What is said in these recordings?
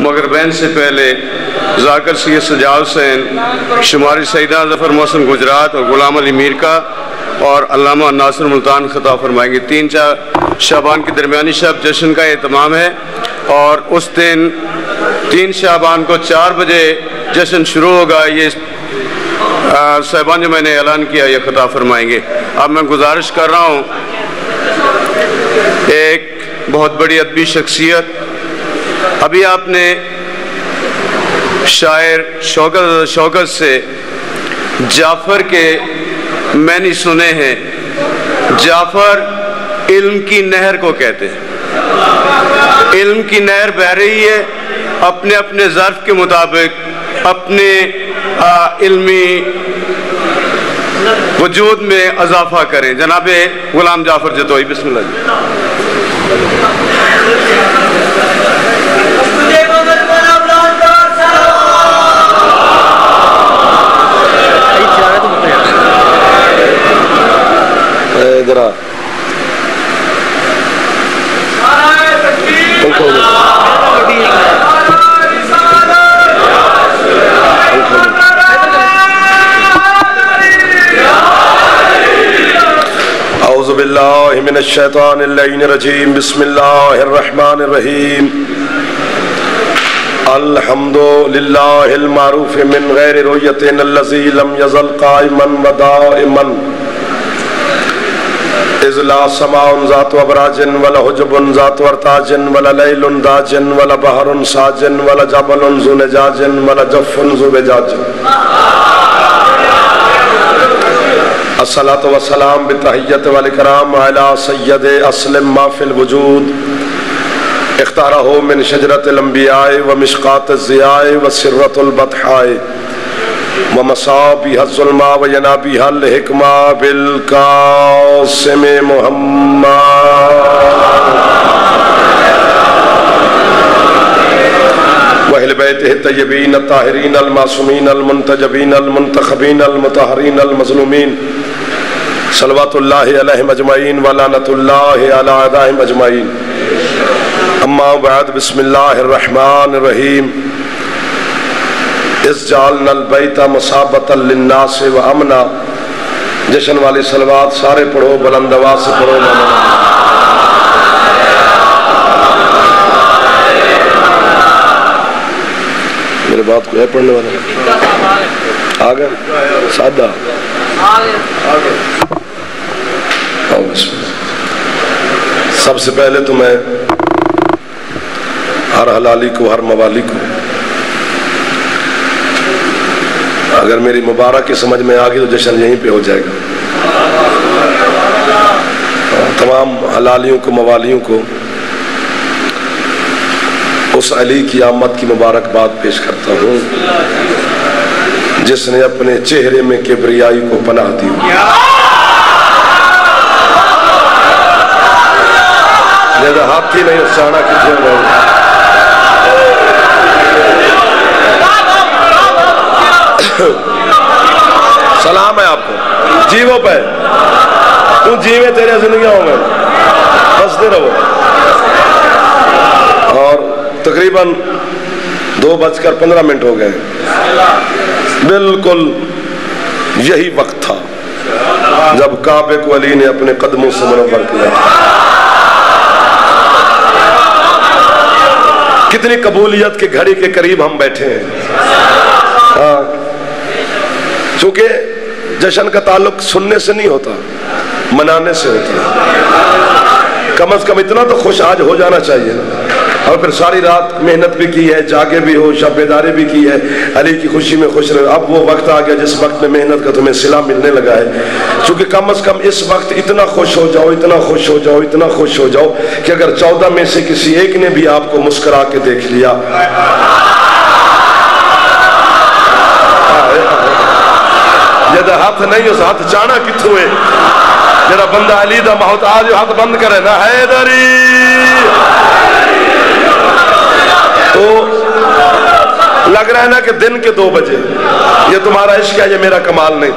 مگر بین سے پہلے ذاکر سید سجاد حسین، شماری سیدہ ظفر محسن گجرات اور غلام علی میر کا اور علامہ ناصر ملتان خطاب فرمائیں گے۔ 3 شعبان کی درمیانی شب جشن کا اہتمام ہے اور اس دن 3 شعبان کو 4 بجے جشن شروع ہوگا۔ یہ صاحبان جو میں نے اعلان کیا یہ خطاب فرمائیں گے۔ اب میں گزارش کر رہا ہوں، ایک بہت بڑی ادبی شخصیت، ابھی آپ نے شاعر شوکت سے جعفر کے معنی سنے ہیں۔ جعفر علم کی نہر کو کہتے ہیں۔ علم کی نہر بہہ رہی ہے، اپنے اپنے ظرف کے مطابق اپنے علمی وجود میں اضافہ کریں۔ جناب غلام جعفر جتوئی، بسم اللہ۔ اعوذ باللہ من الشیطان اللعین الرجیم، بسم اللہ الرحمن الرحیم۔ الحمد للہ المعروف من غیر رؤیت الذی لم یزل قائما ودائما، اذ لا سماء ذات ابراج ولا حجب ذات ارتاج ولا لیل داج ولا بحر ساج ولا جبل ذو نجاج ولا جف ذو بجاج۔ الصلاة والسلام بتحیت والاکرام علی سید اسلم ما فی الوجود، اختارہ من شجرت الانبیاء ومشقات الضیاء وسرۃ البطحاء ومصابیح الظلماء وینابیح الحکمہ بالقاسم محمد وأہل بیتہ الطیبین الطاہرین المعصومین المنتجبین المنتخبین المطہرین المظلومین، صلوات اللہ علیہم اجمعین ولعنۃ اللہ علی اعدائہم اجمعین۔ اما بعد، بسم اللہ الرحمن الرحیم۔ اذ جعلنا البیت مثابۃ للناس وامنا، جشن والی صلوات سارے پڑھو، بلند آواز سے پڑھو۔ میرے بات کو ہے پڑھنے والا آگے سادہ سب سے پہلے تو میں ہر حلالی کو، ہر موالی کو، اگر میری مبارک کی سمجھ میں آگئی تو جشن یہیں پہ ہو جائے گا۔ تمام حلالیوں کو، موالیوں کو اس علی کی آمد کی مبارکباد پیش کرتا ہوں جس نے اپنے چہرے میں کبریائی کو پناہ دی۔ لہذا ہاتھی نہیں سانا کتنے رہے۔ سلام ہے آپ کو، جیو پہ تو جیوے تیرے زندگیاں ہوں گے، بستے رہو۔ اور تقریباً 2:15 ہو گئے، بالکل یہی وقت تھا جب کعبے کو علی نے اپنے قدموں سے منور کیا۔ کتنی قبولیت کی گھڑی کے قریب ہم بیٹھے ہیں۔ چونکہ جشن کا تعلق سننے سے نہیں ہوتا، منانے سے ہوتا ہے۔ کم از کم اتنا تو خوش آج ہو جانا چاہیے نا۔ اور پھر ساری رات محنت بھی کی ہے، جاگے بھی ہو، شب بیداری بھی کی ہے، علی کی خوشی میں خوش رہے۔ اب وہ وقت آ گیا جس وقت میں محنت کا تمہیں صلہ ملنے لگا ہے۔ چونکہ کم از کم اس وقت اتنا خوش ہو جاؤ، اتنا خوش ہو جاؤ، اتنا خوش ہو جاؤ کہ اگر 14 میں سے کسی ایک نے بھی آپ کو مسکرا کے دیکھ لیا، یہ ہاتھ نہیں، اس ہاتھ چانا کتوں ہے جرا بندہ علی دا محتاج ہاتھ بند کرے نا، حیدری۔ تو لگ رہا ہے نا کہ دن کے 2 بجے یہ تمہارا عشق ہے، یہ میرا کمال نہیں۔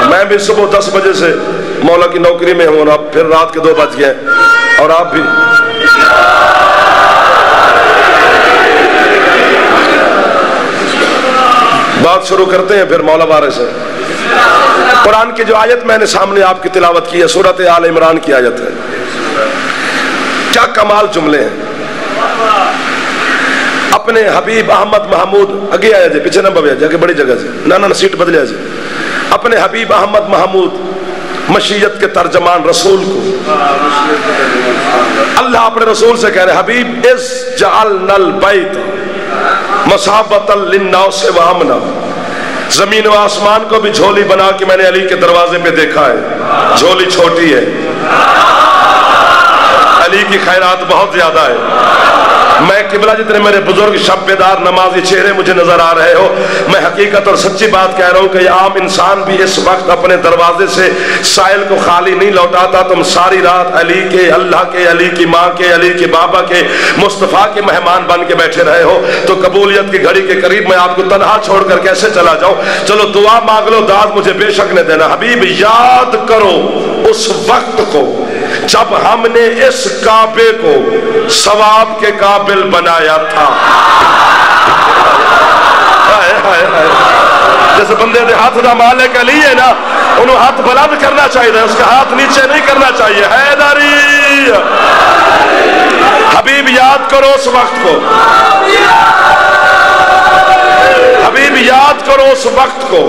میں بھی صبح 10 بجے سے مولا کی نوکری میں ہوں، اب پھر رات کے 2 بج گئے، اور آپ بھی بات شروع کرتے ہیں پھر مولا وارث ہے۔ قرآن کی جو آیت میں نے سامنے آپ کی تلاوت کی ہے سورۃ آل عمران کی آیت ہے، کیا کمال جملے ہیں۔ اپنے حبیب احمد محمود اگے آیا جائے، پیچھے نہ بھیا جا کے بڑی جگہ سے نہ سیٹ بدلے جائے۔ اپنے حبیب احمد محمود مشیت کے ترجمان رسول کو اللہ اپنے رسول سے کہہ رہے حبیب اس جعلنا البیت مثابۃ للناس وامنا، زمین و آسمان کو بھی جھولی بنا کے میں نے علی کے دروازے پہ دیکھا ہے، جھولی چھوٹی ہے، علی کی خیرات بہت زیادہ ہے۔ میں قبلہ جتنے میرے بزرگ شب بیدار نمازی چہرے مجھے نظر آ رہے ہو، میں حقیقت اور سچی بات کہہ رہا ہوں کہ یہ عام انسان بھی اس وقت اپنے دروازے سے سائل کو خالی نہیں لوٹاتا۔ تم ساری رات علی کے، اللہ کے، علی کی ماں کے، علی کے بابا کے، مصطفیٰ کے مہمان بن کے بیٹھے رہے ہو، تو قبولیت کی گھڑی کے قریب میں آپ کو تنہا چھوڑ کر کیسے چلا جاؤں؟ چلو دعا مانگ لو، داد مجھے بے شک نے دینا۔ حبیب یاد کرو اس وقت کو جب ہم نے اس کعبے کو ثواب کے قابل بنایا تھا۔ جیسے بندے دے ہاتھ دا مالک علی ہے نا، انہوں ہاتھ بلند کرنا چاہیے، اس کا ہاتھ نیچے نہیں کرنا چاہیے۔ حیدری حبیب یاد کرو اس وقت کو، حبیب یاد کرو اس وقت کو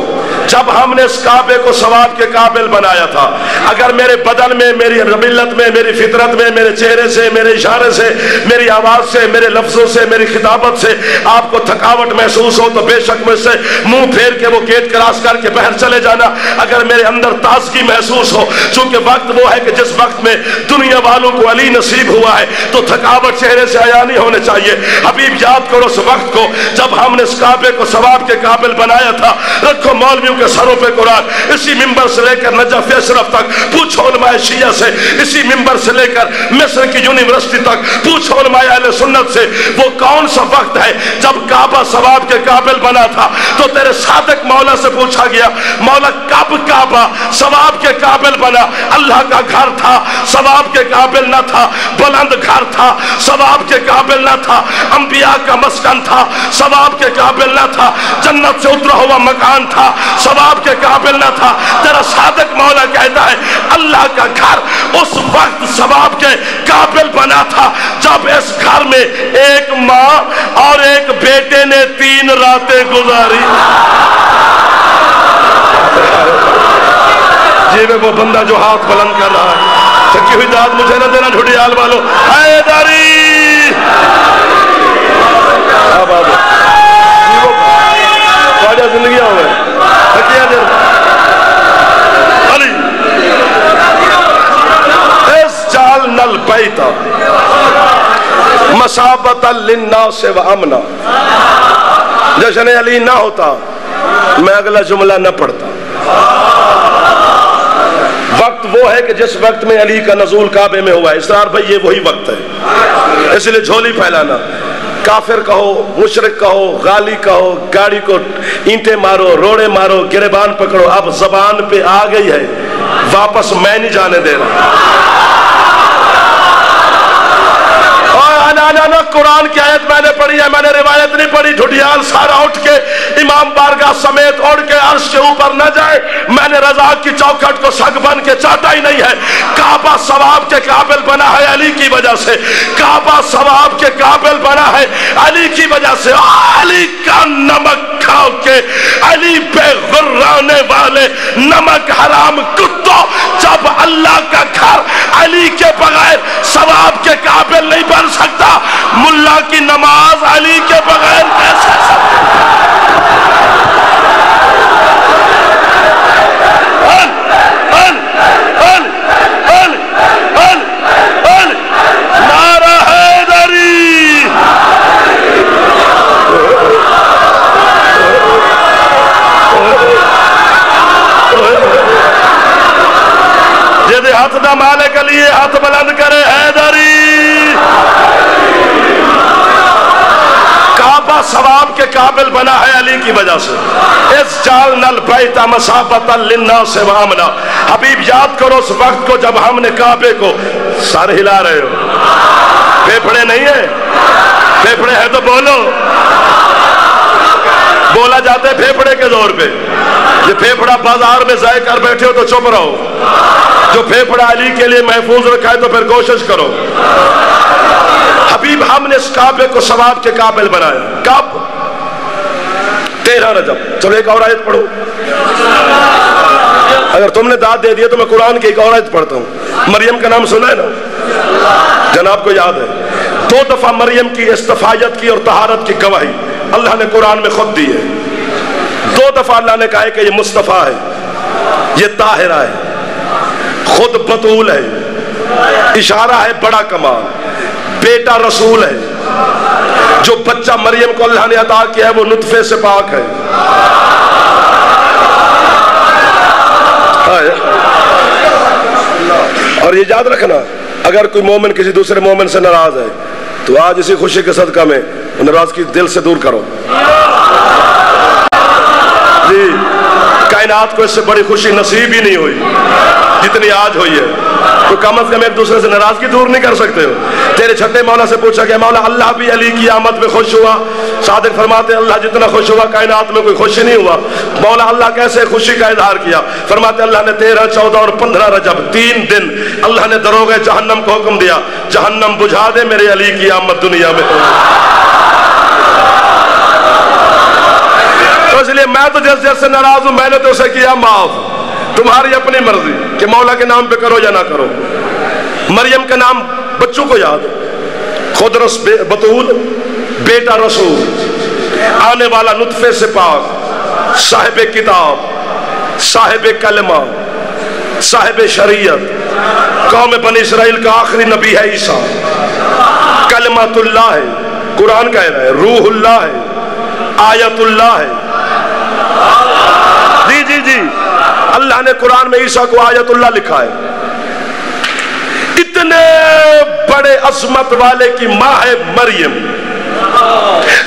جب ہم نے اس کعبے کو ثواب کے قابل بنایا تھا۔ اگر میرے بدن میں، میری ملت میں، میری فطرت میں، میرے چہرے سے، میرے اشارے سے، میری آواز سے، میرے لفظوں سے، میری خطابت سے آپ کو تھکاوٹ محسوس ہو تو بے شک مجھ سے منہ پھیر کے وہ گیٹ کراس کر کے باہر چلے جانا۔ اگر میرے اندر تازگی محسوس ہو، چونکہ وقت وہ ہے کہ جس وقت میں دنیا والوں کو علی نصیب ہوا ہے تو تھکاوٹ چہرے سے عیاں نہیں ہونے چاہیے۔ حبیب یاد کرو اس وقت کو جب ہم نے اس کعبے کو ثواب کے قابل بنایا تھا۔ رکھو مولویوں کے سروں پہ قرآن، اسی ممبر سے لے کر نجف اشرف تک پوچھو علماء شیعہ سے، اسی ممبر سے لے کر مصر کی یونیورسٹی تک پوچھو علماء اہل سنت سے، وہ کون سا وقت ہے جب کعبہ ثواب کے قابل بنا تھا؟ تو تیرے صادق مولا سے پوچھا گیا، مولا کب کعبہ ثواب کے قابل بنا؟ اللہ کا گھر تھا، ثواب کے قابل نہ تھا، بلند گھر تھا، ثواب کے قابل نہ تھا، انبیاء کا مسکن تھا، ثواب کے قابل نہ تھا، جنت سے اترا ہوا مکان تھا، ثواب کے قابل نہ تھا۔ تیرا صادق مولا کہتا ہے اللہ کا گھر اس وقت ثواب کے قابل بنا تھا جب اس گھر میں ایک ماں اور ایک بیٹے نے 3 راتیں گزاری۔ جی میں وہ بندہ جو ہاتھ بلند کر رہا ہے، تھکی ہوئی داد مجھے نہ دینا ڈھوڈیال والو۔ حیدری آباد خواجہ زندگیاں ہوئے تھکیا دیر علی اس جعلنا البیت مثابۃ للناس وامنا۔ جشن علی نہ ہوتا میں اگلا جملہ نہ پڑھتا۔ وقت وہ ہے کہ جس وقت میں علی کا نزول کعبے میں ہوا ہے۔ اسرار بھائی یہ وہی وقت ہے، اس لیے جھولی پھیلانا، کافر کہو، مشرک کہو، غالی کہو، گاڑی کو اینٹیں مارو، روڑے مارو، گریبان پکڑو، اب زبان پہ آ گئی ہے، واپس میں نہیں جانے دے رہا۔ قرآن کی آیت میں نے پڑھی ہے، میں نے روایت نہیں پڑھی۔ ڈھڈیال سارا اٹھ کے امام بارگاہ سمیت اڑ کے عرش کے اوپر نہ جائے، میں نے رضا کی چوکھٹ کو سگ بن کے چاٹا ہی نہیں ہے۔ کعبہ ثواب کے قابل بنا ہے علی کی وجہ سے، کعبہ ثواب کے قابل بنا ہے علی کی وجہ سے۔ علی کا نمک کھاؤ کے علی پہ غرانے والے نمک حرام کتوں، جب اللہ کا گھر علی کے بغیر ثواب کے قابل نہیں بن سکتا، ملا کی نماز علی کے بغیر کیسے نعرہ حیدری۔ جدے ہاتھ دا مالک علی ہاتھ بلند کرے حیدری۔ کعبہ ثواب کے قابل بنا ہے علی کی وجہ سے۔ اس جعلنا البیت مثابۃ للناس وامنا۔ حبیب یاد کرو اس وقت کو جب ہم نے کعبے کو، سر ہلا رہے ہو، پھیپھڑے نہیں ہیں؟ پھیپھڑے ہیں تو بولو، بولا جاتا ہے پھیپھڑے کے زور پہ. یہ پھیپھڑا بازار میں ضائع کر بیٹھے ہو تو چپ رہو. جو پھیپھڑا علی کے لیے محفوظ رکھا ہے تو پھر کوشش کرو. حبیب ہم نے اس کعبے کو ثواب کے قابل بنایا. کب؟ 13 رجب. چلو ایک اور آیت پڑھو. اگر تم نے داد دے دیا تو میں قرآن کی ایک اور آیت پڑھتا ہوں. مریم کا نام سنا ہے نا؟ جناب کو یاد ہے 2 دفعہ مریم کی استفایت کی اور طہارت کی گواہی اللہ نے قرآن میں خود دی ہے. 2 دفعہ اللہ نے کہا ہے کہ یہ مصطفیٰ ہے, یہ طاہرہ ہے, خود بطول ہے, اشارہ ہے بڑا کمال, بیٹا رسول ہے. جو بچہ مریم کو اللہ نے عطا کیا ہے وہ نطفے سے پاک ہے. اور یہ یاد رکھنا, اگر کوئی مومن کسی دوسرے مومن سے ناراض ہے تو آج اسی خوشی کے صدقہ میں ناراضگی دل سے دور کرو. جی کائنات کو اس سے بڑی خوشی نصیب ہی نہیں ہوئی جتنی آج ہوئی ہے. تو کم از کم ایک دوسرے سے ناراضگی دور نہیں کر سکتے ہو. تیرے چھٹے مولا سے پوچھا کہ مولا اللہ بھی علی کی آمد میں خوش ہوا؟ صادق فرماتے اللہ جتنا خوش ہوا کائنات میں کوئی خوشی نہیں ہوا. مولا اللہ کیسے خوشی کا اظہار کیا؟ فرماتے اللہ نے 13, 14 اور 15 رجب 3 دن اللہ نے دروغ جہنم کو حکم دیا, جہنم بجھا دے میرے علی کی آمد دنیا میں. تو اس لیے میں تو جس سے ناراض ہوں میں نے تو اسے کیا معاف. تمہاری اپنی مرضی کہ مولا کے نام پہ کرو یا نہ کرو. مریم کا نام بچوں کو یاد, خود بطول, بیٹا رسول, آنے والا نطفے سے پاک, صاحب کتاب, صاحب کلمہ, صاحب شریعت, قوم بنی اسرائیل کا آخری نبی ہے عیسیٰ, کلمۃ اللہ ہے, قرآن کہہ رہا ہے, روح اللہ ہے, آیت اللہ ہے. جی جی جی اللہ نے قرآن میں عیسیٰ کو آیت اللہ لکھا ہے. اتنے بڑے عظمت والے کی ماں ہے مریم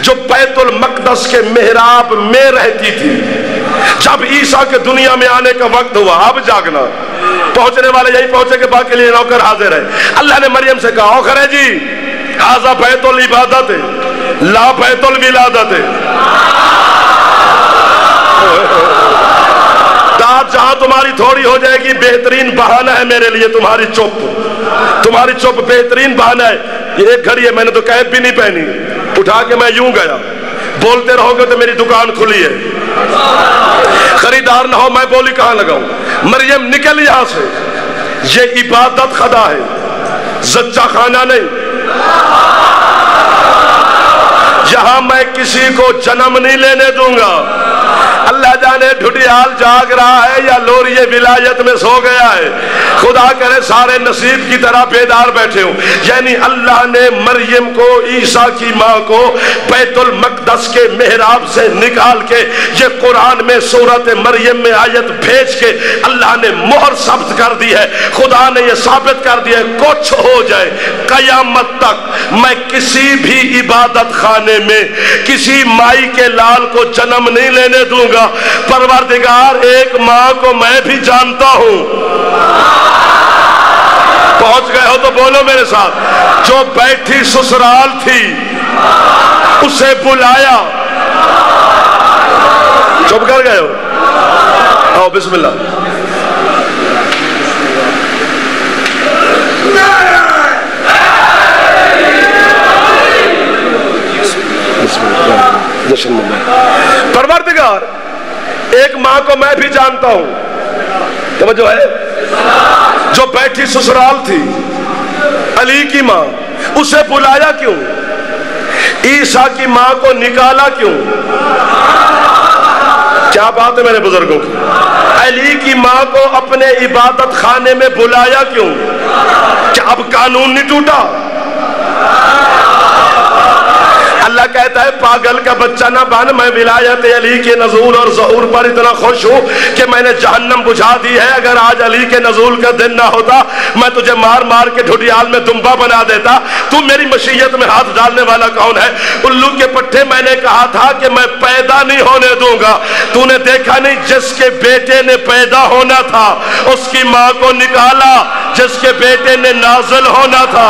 جو بیت المقدس کے محراب میں رہتی تھی. جب عیسیٰ کے دنیا میں آنے کا وقت ہوا, اب جاگنا, پہنچنے والے یہی پہنچے کہ باقی لیے نوکر حاضر ہے. اللہ نے مریم سے کہا اوکھر ہے جی ھذا بیت العبادت لا بیت الولادت. جہاں تمہاری تھوڑی ہو جائے گی بہترین بہانہ ہے میرے لیے تمہاری چپ بہترین بہانہ ہے. یہ ایک گھڑی ہے, میں نے تو کیپ بھی نہیں پہنی, اٹھا کے میں یوں گیا. بولتے رہو گے تو میری دکان کھلی ہے, خریدار نہ ہو میں بولی کہاں لگاؤں. مریم نکل یہاں سے, یہ عبادت خدا ہے, زچہ خانہ نہیں. یہاں میں کسی کو جنم نہیں لینے دوں گا. اللہ جانے ڈھڈیال جاگ رہا ہے یا لوری ولایت میں سو گیا ہے, خدا کرے سارے نصیب کی طرح بیدار بیٹھے ہوں. یعنی اللہ نے مریم کو, عیسیٰ کی ماں کو بیت المقدس کے محراب سے نکال کے یہ قرآن میں سورت مریم میں آیت بھیج کے اللہ نے مہر ثبت کر دی ہے. خدا نے یہ ثابت کر دیا ہے کچھ ہو جائے قیامت تک میں کسی بھی عبادت خانے میں کسی مائی کے لال کو جنم نہیں لینے دوں گا. پروردگار ایک ماں کو میں بھی جانتا ہوں. پہنچ گئے ہو تو بولو میرے ساتھ, جو بیٹھی سسرال تھی اسے بلایا. چپ کر گئے ہو؟ آؤ بسم اللہ. پروردگار ایک ماں کو میں بھی جانتا ہوں. توجہ ہے, جو بیٹھی سسرال تھی علی کی ماں, اسے بلایا کیوں؟ عیسیٰ کی ماں کو نکالا کیوں؟ کیا بات ہے میرے بزرگوں کی. علی کی ماں کو اپنے عبادت خانے میں بلایا کیوں؟ کیا اب قانون نہیں ٹوٹا؟ اللہ کہتا ہے پاگل کا بچہ نہ بن, میں ولایت علی کے نزول اور ظہور پر اتنا خوش ہوں کہ میں نے جہنم بجھا دی ہے. اگر آج علی کے نزول کا دن نہ ہوتا میں تجھے مار مار کے ڈھڈیال میں دمبا بنا دیتا. تو میری مشیت میں ہاتھ ڈالنے والا کون ہے؟ الو کے پٹھے میں نے کہا تھا کہ میں پیدا نہیں ہونے دوں گا. تو نے دیکھا نہیں جس کے بیٹے نے پیدا ہونا تھا اس کی ماں کو نکالا, جس کے بیٹے نے نازل ہونا تھا.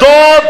2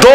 2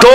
2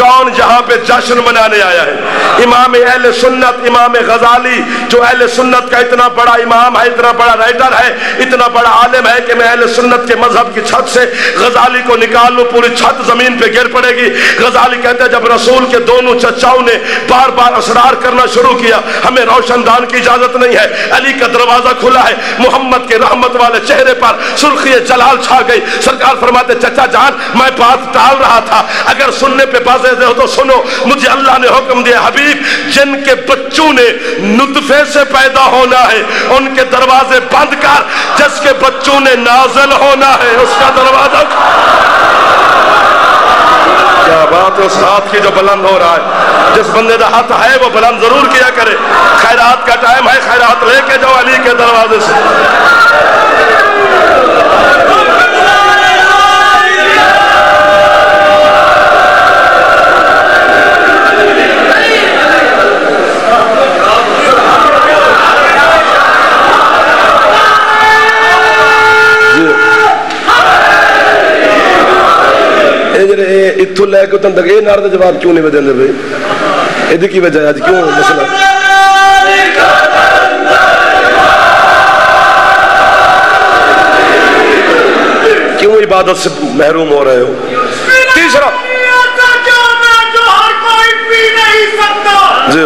کون یہاں پہ جشن منانے آیا ہے؟ امام اہل سنت امام غزالی جو اہل سنت کا اتنا بڑا امام ہے، اتنا بڑا رائٹر ہے، اتنا بڑا عالم ہے کہ میں اہل سنت کے مذہب کی چھت سے غزالی کو نکال لوں پوری چھت زمین پہ گر پڑے گی۔ غزالی کہتے ہیں جب رسول کے دونوں چچاؤں نے بار بار اسرار کرنا شروع کیا، ہمیں روشن دان کی اجازت نہیں ہے، علی کا دروازہ کھلا ہے، محمد کے رحمت والے چہرے پر سرخی جلال چھا گئی۔ سرکار فرماتے چچا جان میں بات ٹال رہا تھا، اگر سننے پہ باضابطہ ہو تو سنو، مجھے اللہ نے حکم دیا حبیب جن کے بچوں نے نطفے سے پیدا ہونا ہے ان کے دروازے بند کر، جس کے بچوں نے نازل ہونا ہے اس کا دروازہ۔ کیا بات ہے اس ہاتھ کی جو بلند ہو رہا ہے، جس بندے کا ہاتھ ہے وہ بلند ضرور کیا کرے۔ خیرات کا ٹائم ہے، خیرات لے کے جاؤ علی کے دروازے سے۔ اتھو لے کے تک یہ نعرے کا جواب کیوں نہیں بدلتے بھائی؟ یہ کی وجہ ہے آج کیوں مسئلہ؟ کیوں عبادت سے محروم ہو رہے ہو؟ تیسرا جی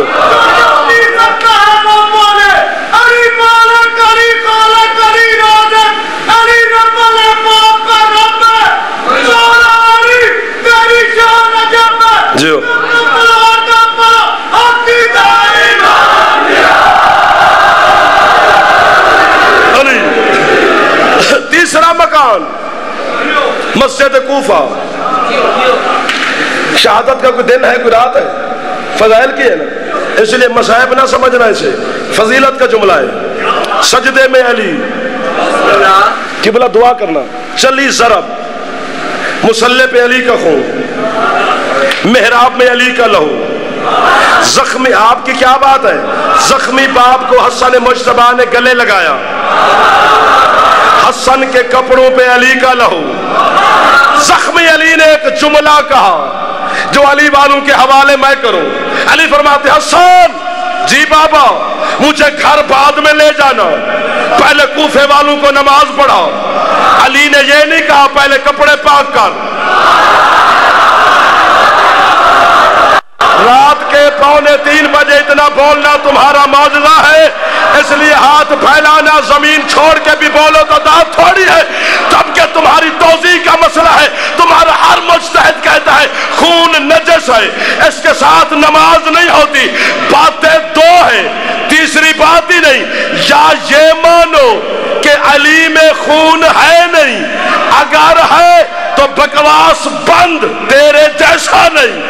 تیسرا مکان مسجد کوفہ۔ شہادت کا کوئی دن ہے، کوئی رات ہے؟ فضائل کی ہے نا، اس لیے مصائب نہ سمجھنا، اسے فضیلت کا جملہ ہے۔ سجدے میں علی، قبلہ دعا کرنا، چلی ضرب، مصلی پہ علی کا خون، محراب میں علی کا لہو، زخمی، آپ کی کیا بات ہے؟ زخمی باپ کو حسن مجتبیٰ نے گلے لگایا، حسن کے کپڑوں پہ علی کا لہو۔ زخمی علی نے ایک جملہ کہا جو علی والوں کے حوالے میں کروں۔ علی فرماتے حسن جی بابا مجھے گھر بعد میں لے جانا، پہلے کوفے والوں کو نماز پڑھا۔ علی نے یہ نہیں کہا پہلے کپڑے پاک کر۔ رات کے 2:45 بجے اتنا بولنا تمہارا معجزہ ہے، اس لیے ہاتھ پھیلانا، زمین چھوڑ کے بھی بولو تو داد تھوڑی ہے، جبکہ تمہاری توضیح کا مسئلہ ہے۔ تمہارا ہر مجتہد کہتا ہے خون نجس ہے، اس کے ساتھ نماز نہیں ہوتی۔ باتیں دو ہیں، تیسری بات ہی نہیں۔ یا یہ مانو کہ علی میں خون ہے نہیں، اگر ہے تو بکواس بند، تیرے جیسا نہیں۔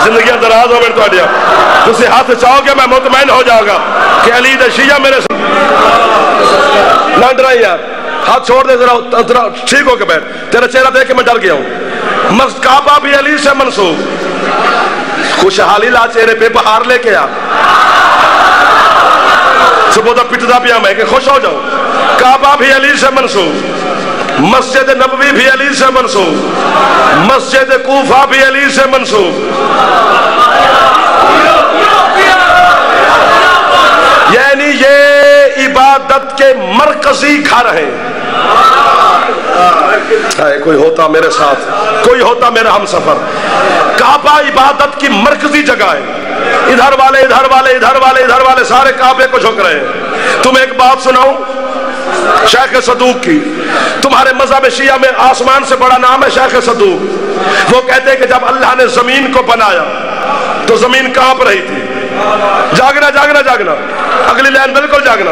زندگیاں دراز ہو میرے تو آڈیا، تسی ہاتھ چاہو گے میں مطمئن ہو جاؤں گا کہ علی دا شیعہ میرے ساتھ۔ نہ ڈرائی یار، ہاتھ چھوڑ دے ذرا ٹھیک ہو کے بیٹھ، تیرا چہرہ دیکھ کے میں ڈر گیا ہوں۔ کعبہ بھی علی سے منسوب، خوشحالی لا چہرے پہ بہار لے کے آ، صبح تو پٹدا پیا میں کہ خوش ہو جاؤ۔ کعبہ بھی علی سے منسوب، مسجد نبوی بھی علی سے منسوب، مسجد کوفہ بھی علی سے منسوب۔ یعنی یہ عبادت کے مرکزی گھر ہیں۔ کوئی ہوتا میرے ساتھ، کوئی ہوتا میرا ہم سفر۔ کعبہ عبادت کی مرکزی جگہ ہے، ادھر والے ادھر والے ادھر والے ادھر والے سارے کعبے کو جھک رہے ہیں۔ تم ایک بات سناؤں شیخ صدوق کی، تمہارے مذہب شیعہ میں آسمان سے بڑا نام ہے شیخ صدوق۔ وہ کہتے ہیں کہ جب اللہ نے زمین کو بنایا تو زمین کانپ رہی تھی۔ جاگنا جاگنا جاگنا، اگلی لائن بالکل جاگنا۔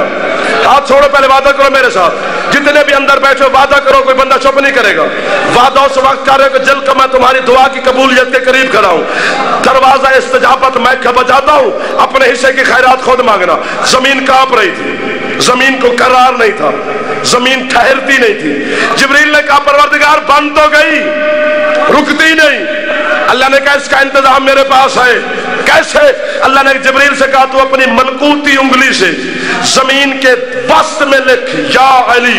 ہاتھ چھوڑو، پہلے وعدہ کرو میرے ساتھ، جتنے بھی اندر بیٹھے ہو وعدہ کرو، کوئی بندہ چپ نہیں کرے گا۔ وعدہ اس وقت کر رہے کہ جل کر میں تمہاری دعا کی قبولیت کے قریب کھڑا ہوں۔ دروازہ استجابت میں بجاتا ہوں، اپنے حصے کی خیرات خود مانگنا۔ زمین کانپ رہی تھی، زمین کو قرار نہیں تھا، زمین ٹھہرتی نہیں تھی۔ جبریل نے کہا پروردگار بند تو گئی، رکتی نہیں۔ اللہ نے کہا اس کا انتظام میرے پاس ہے۔ کیسے؟ اللہ نے جبریل سے کہا تو اپنی ملکوتی انگلی سے زمین کے وسط میں لکھ یا علی۔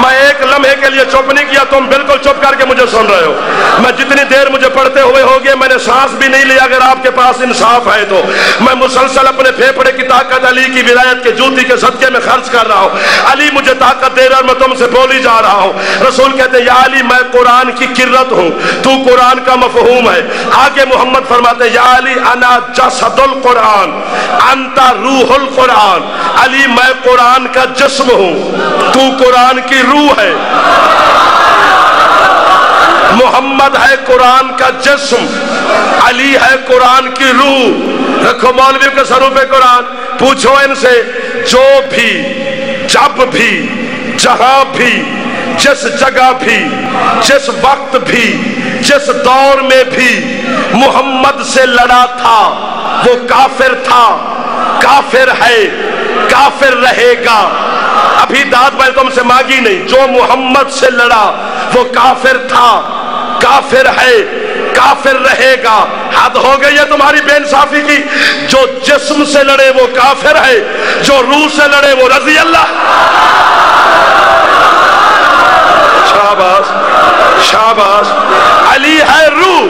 میں ایک لمحے کے لیے چپ نہیں کیا, تم بالکل چپ کر کے مجھے سن رہے ہو. میں جتنی دیر مجھے پڑھتے ہوئے ہوگی میں نے سانس بھی نہیں لیا. اگر آپ کے پاس انصاف ہے تو میں مسلسل اپنے پھیپھڑے کی طاقت علی کی ولایت کے جوتی کے صدقے میں خرچ کر رہا ہوں. علی مجھے طاقت دے رہا ہے, میں تم سے بولی جا رہا ہوں. رسول کہتے ہیں یا علی میں قرآن کی کرت ہوں, تو قرآن کا مفہوم ہے. آگے محمد فرماتے ہیں یا علی انا جسد القرآن انت روح القرآن. علی میں قرآن کا جسم ہوں, تو قرآن کی روح ہے. محمد ہے قرآن کا جسم, علی ہے قرآن کی روح. رکھو مولویوں کے سروں پہ قرآن, پوچھو ان سے جو بھی جب بھی جہاں بھی جس جگہ بھی جس وقت بھی جس دور میں بھی محمد سے لڑا تھا وہ کافر تھا, کافر ہے, کافر رہے گا. ابھی داد میں تم سے مانگی نہیں. جو محمد سے لڑا وہ کافر تھا, کافر ہے, کافر رہے گا. حد ہو گئی ہے تمہاری بے انصافی کی. جو جسم سے لڑے وہ کافر ہے, جو روح سے لڑے وہ رضی اللہ. شاباش شاباش. علی ہے روح.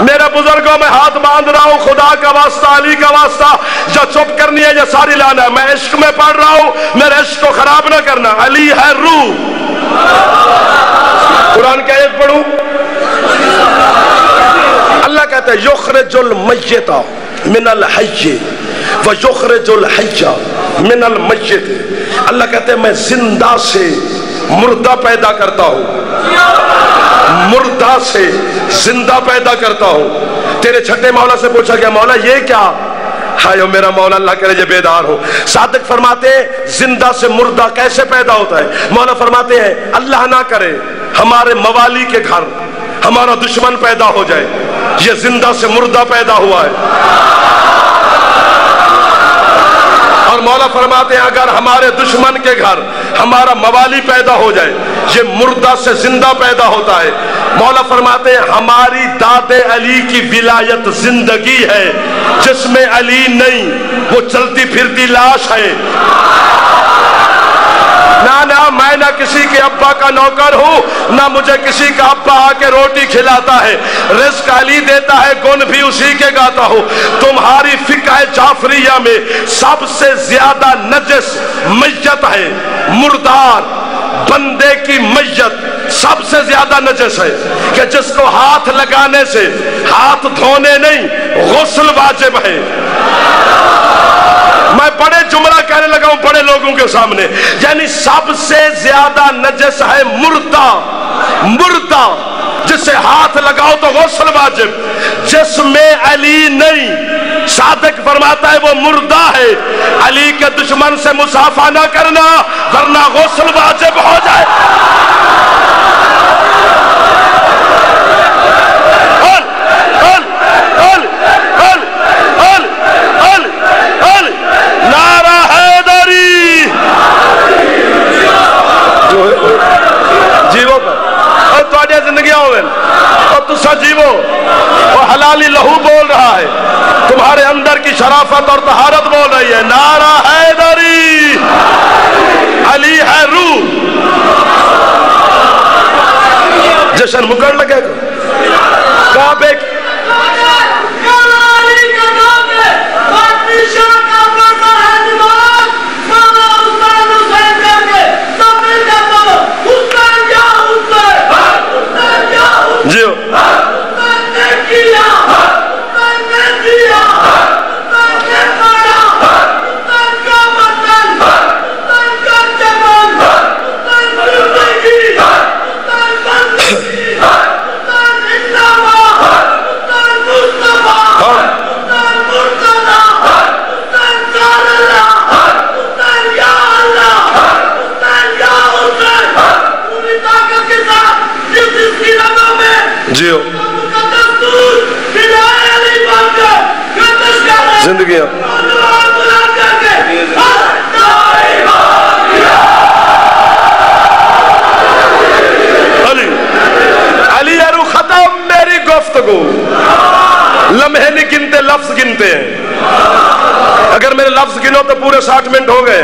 میرے بزرگوں میں ہاتھ باندھ رہا ہوں, خدا کا واسطہ, علی کا واسطہ, جو چپ کرنی ہے یہ ساری لانا ہے. میں عشق میں پڑھ رہا ہوں, میرے عشق کو خراب نہ کرنا. علی ہے روح. قرآن کی آیت پڑھوں, اللہ کہتا ہے یخرج المیت من الحی ویخرج الحی من المیت. اللہ کہتا ہے میں زندہ سے مردہ پیدا کرتا ہوں, مردہ سے زندہ پیدا کرتا ہوں. تیرے چھٹے مولا سے پوچھا گیا مولا یہ کیا؟ ہائے میرا مولا اللہ کرے یہ بیدار ہو. صادق فرماتے ہیں زندہ سے مردہ کیسے پیدا ہوتا ہے؟ مولا فرماتے ہیں اللہ نہ کرے ہمارے موالی کے گھر ہمارا دشمن پیدا ہو جائے, یہ زندہ سے مردہ پیدا ہوا ہے. اور مولا فرماتے ہیں اگر ہمارے دشمن کے گھر ہمارا موالی پیدا ہو جائے یہ مردہ سے زندہ پیدا ہوتا ہے. مولا فرماتے ہیں ہماری داد علی کی ولایت زندگی ہے, جس میں علی نہیں وہ چلتی پھرتی لاش ہے. نہ میں نہ کسی کے ابا کا نوکر ہوں, نہ مجھے کسی کا ابا آ کے روٹی کھلاتا ہے. رزق علی دیتا ہے, گن بھی اسی کے گاتا ہوں. تمہاری فقہ جعفریہ میں سب سے زیادہ نجس میت ہے, مردار بندے کی میت سب سے زیادہ نجس ہے, کہ جس کو ہاتھ لگانے سے ہاتھ دھونے نہیں غسل واجب ہے. میں بڑے جملہ کہنے لگا ہوں بڑے لوگوں کے سامنے, یعنی سب سے زیادہ نجس ہے مردہ, مردہ جسے ہاتھ لگاؤ تو غسل واجب, جس میں علی نہیں. صادق فرماتا ہے وہ مردہ ہے. علی کے دشمن سے مصافحہ نہ کرنا ورنہ غسل واجب ہو جائے. جیو اور تواڈے زندگیاں ہوئے اور تسا جیو اور حلالی لہو بول رہا ہے, تمہارے اندر کی شرافت اور طہارت بول رہی ہے. نعرہ حیدری, علی ہے روح. جشن مکر لگے گا کعبے جیو جیو زندگی علی ارو ختم میری گفتگو. لمحے نہیں گنتے, لفظ گنتے ہیں. اگر میرے لفظ گنو تو پورے 60 منٹ ہو گئے.